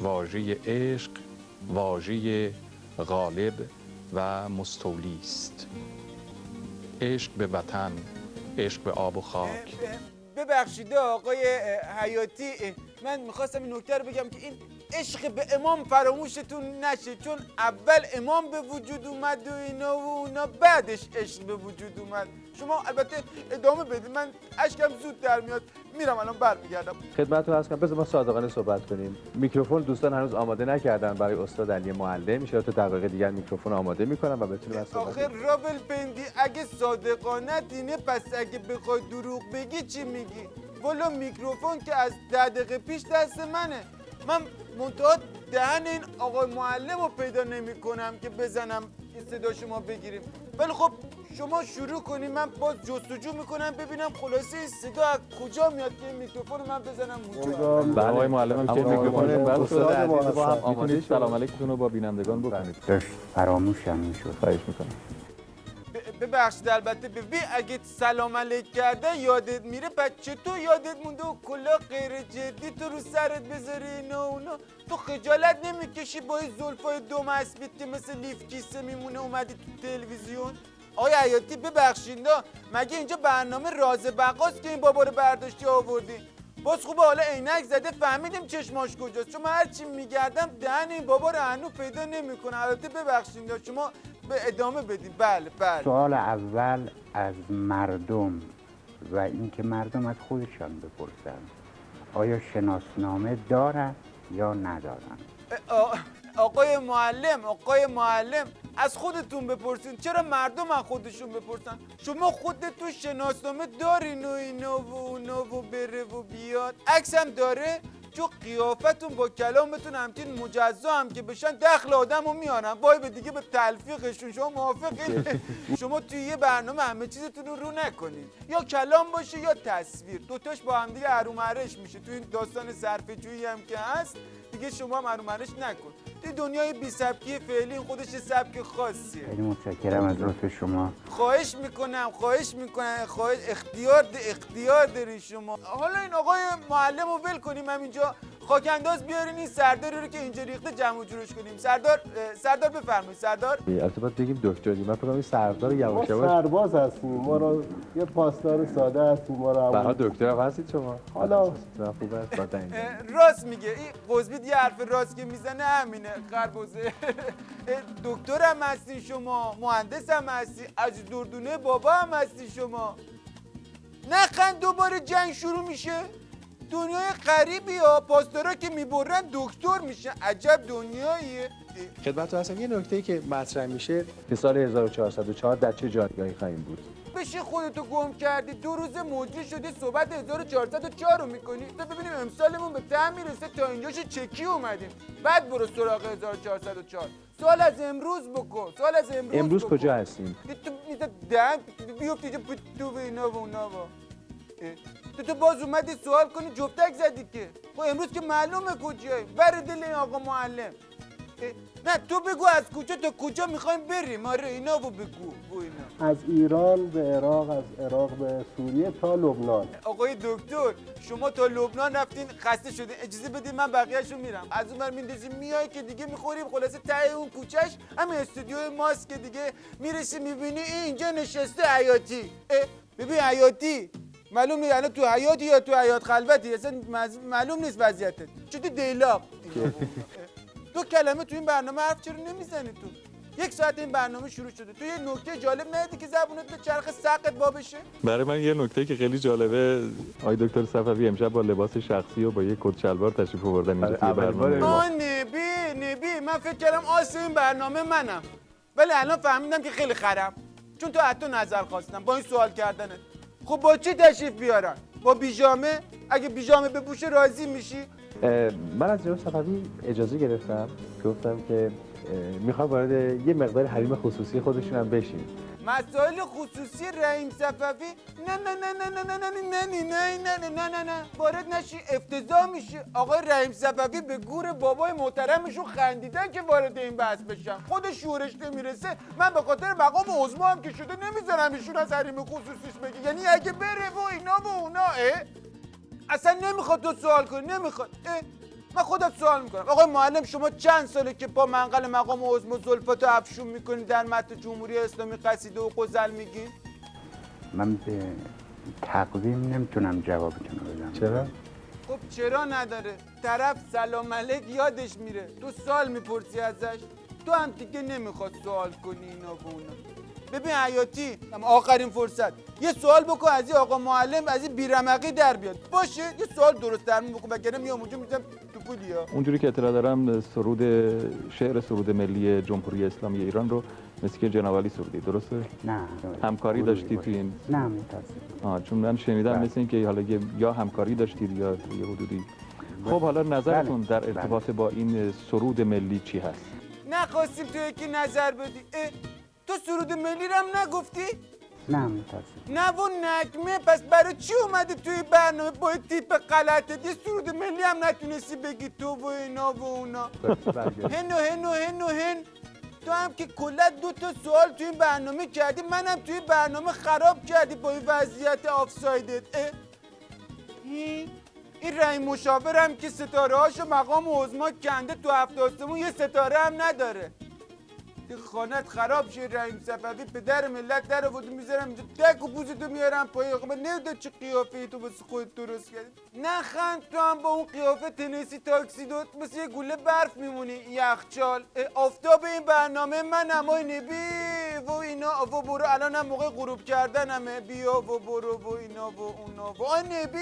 واژه عشق واژه غالب و مستولی است. عشق به وطن، عشق به آب و خاک. ببخشید آقای حیاتی، من میخواستم این نکته رو بگم که این عشق به امام فراموشتون نشه، چون اول امام به وجود اومد و اینا و اونا، بعدش عشق به وجود اومد. شما البته ادامه بدید، من اشکم زود در میاد، میرم الان برمیگردم. خدمتتون عرض کنم، بذار ما صادقانه صحبت کنیم. میکروفون دوستان هنوز آماده نکردن برای استاد علی معلم، میشه تا دقایق دیگر میکروفون آماده میکنم و بتونیم از صحبت آخه رابل پندی اگه صادقانه دینه، پس اگه بخوای دروغ بگی چی میگی؟ والا میکروفون که از 10 دقیقه پیش دست منه، من منتها دهن این آقای معلم رو پیدا نمی کنم که بزنم این صدا شما بگیریم. ولی خب شما شروع کنیم، من باز جستجو میکنم ببینم خلاصه این صدا از کجا میاد که این میکروفون رو من بزنم اونجا. بله آقای معلم هم که میکروفون بس شده عزیز با هم آماده سلام علیکم رو با بینندگان بکنید. فراموشم میشد. خواهش میکنم. ببخشید البته ببین اگه سلام علیک کردن یادت میره، پس چطور یادت مونده و کلا غیر جدی تو رو سرت بذاری اینا اونا؟ تو خجالت نمیکشی با این زلفای دو مسبیت که مثل لیف کیسه میمونه اومدی تو تلویزیون؟ آقای حیاتی ببخشید مگه اینجا برنامه راز بقاست که این بابا رو برداشتی آوردی؟ باز خوبه حالا عینک زده فهمیدیم چشماش کجاست، چون من هرچی میگردم دهن این بابا رو هنوز پیدا نمیکنه. البته ببخشید شما به ادامه بدیم. بله. سوال اول از مردم و اینکه مردم از خودشان بپرسن آیا شناسنامه دارن یا ندارن؟ آقای معلم از خودتون بپرسین، چرا مردم از خودشون بپرسن؟ شما خودتون شناسنامه دارین و اینا و اونا و بره و بیاد، عکس هم داره؟ چون قیافتون با کلامتون همچین مجزا هم که بشن دخل آدم رو میارن، وای به دیگه به تلفیقشون. شما موافقین؟ شما توی یه برنامه همه چیزتون رو نکنین، یا کلام باشه یا تصویر، دوتاش با هم دیگه هرومرش میشه. توی این داستان صرفه‌جویی هم که هست دیگه شما هم هرومرش نکن. توی دنیای بی سبکی فعلی خودش سبک خاصیه. خیلی متشکرم از لطف شما. خواهش میکنم اختیار داری شما. حالا این آقای معلم رو ول کنیم، همینجا خاکنداز بیارین این سرداری رو که اینجا ریخته جمع و جورش کنیم. سردار بفرمایید. سردار البته باید بگیم دکتری، من فکر کنم این سردار یواش ما سرباز هستیم، ما رو یه پاسدار ساده هستیم، ما رو برای دکتر هم هستید شما. حالا خوب است با دنگ. راست میگه این قزبید، یه حرف راست که میزنه همینه خربوزه. دکتر هم هستی شما، مهندس هم هستی، از دردونه بابا هم هستی شما. نخند دوباره جنگ شروع میشه. دنیای غریبی ها، پاسدارا که میبرن دکتر میشن، عجب دنیاییه. خدمت هستم یه نکته‌ای که مطرح میشه که سال 1404 در چه جایگاهی خواهیم بود؟ بشه خودتو گم کردی 2 روز مجری شدی صحبت 1404 رو میکنی. تا ببینیم امسالمون به ته میرسه، تا اینجاش چکی اومدیم، بعد برو سراغ 1404. سوال از امروز بکن. امروز کجا هستیم؟ تو بیفتی تو به اینا و اونا. تو باز اومدی سوال کنی جفتک زدی که. خب امروز که معلومه کجایی، بر دل این آقا معلم. نه تو بگو از کجا تا کجا میخوایم بریم. آره اینا رو بگو. از ایران به عراق، از عراق به سوریه تا لبنان. آقای دکتر شما تا لبنان رفتین خسته شدین، اجازه بدین من بقیه‌شو میرم. از اون بر میندازیم میای که دیگه میخوریم، خلاصه ته اون کوچه‌ش همین استودیوی ماست که دیگه میرسی میبینی اینجا نشسته حیاتی. ببین حیاتی معلوم نیست الان تو حیاتی یا تو حیات خلوتی، اصلا معلوم نیست وضعیتت. چطور دیلاق؟ تو کلمه تو این برنامه حرف چرا نمیزنی؟ تو 1 ساعت این برنامه شروع شده، تو یه نکته جالب ندیدی که زبونت به چرخ سقت با بشه؟ برای من یه نکته که خیلی جالبه، آقای دکتر صفوی امشب با لباس شخصی و با یه کت شلوار تشریف آوردن اینجا توی برنامه. نبی من فکر کردم آس این برنامه منم، ولی الان فهمیدم که خیلی خرم، چون تو حتی نظر خواستم با این سوال کردنت. خب با چی تشریف بیارن؟ با بیجامه؟ اگه بیجامه بپوشه راضی میشی؟ من از جناب صفوی اجازه گرفتم، گفتم که میخوام وارد یه مقدار حریم خصوصی خودشون هم بشیم. مسائل خصوصی رحیم صفوی؟ نه وارد نشی، افتضاح میشه. آقای رحیم صفوی به گور بابای محترمشون خندیدن که وارد این بحث بشن، خود شورش نمیرسه. من به خاطر مقام عظما هم که شده نمیذارم ایشون از حریم خصوصیش بگی، یعنی اگه بره و اینا و اونا. اصلا نمیخواد تو سوال کنی، نمیخواد. من خودت سوال میکنم آقای معلم شما چند ساله که با منقل مقام عظما زلفاتو افشون میکنی در متن جمهوری اسلامی قصیده و غزل میگی؟ من به تقویم نمیتونم جوابتون رو بدم. چرا؟ خب چرا نداره؟ طرف سلام علیک یادش میره، تو سوال میپرسی ازش، تو هم دیگه نمیخواد سوال کنی اینا و اونا. ببین حیاتی آخرین فرصت یه سوال بکن از این آقا معلم، از این بیرمقی در بیاد باشه، یه سوال درست درمون بکن وگرنه میام اونجا میذارم تو پولیا. اونجوری که اطلاع دارم شعر سرود ملی جمهوری اسلامی ایران رو مثل که جناب علی سرودی، درسته؟ نه همکاری داشتی تو این؟ نه متاسفم. چون من شنیدم بله. مثل این که حالا یا همکاری داشتید یا یه حدودی. خب حالا نظرتون در ارتباط با این سرود ملی چی هست؟ نخواستیم تو یکی نظر بدی. تو سرود ملی رو هم نگفتی؟ نه متاسفم. نه و نکمه، پس برای چی اومده توی برنامه با این تیپ غلطه؟ یه سرود ملی هم نتونستی بگی تو و اینا و اونا. هن تو هم که کلا 2 تا سوال توی این برنامه کردی، منم توی برنامه خراب کردی با این وضعیت آفسایدت. این رئیس مشاورم که ستاره هاشو مقام عظما کنده تو 7 آسمون، یه ستاره هم نداره. این خانت خراب شه رحیم صفوی، پدر ملت در آورد میذارم اینجا تک و پوزتو میارم پایین. خب نمیدونم چه قیافه تو واسه خودت درست کردی. نخند تو هم با اون قیافه تنیسی تاکسی دوت مثل یه گوله برف میمونی یخچال. آفتاب این برنامه منم آی نبی و اینا و برو، الان هم موقع غروب کردنمه، بیا و برو و اینا و اونا و آی نبی.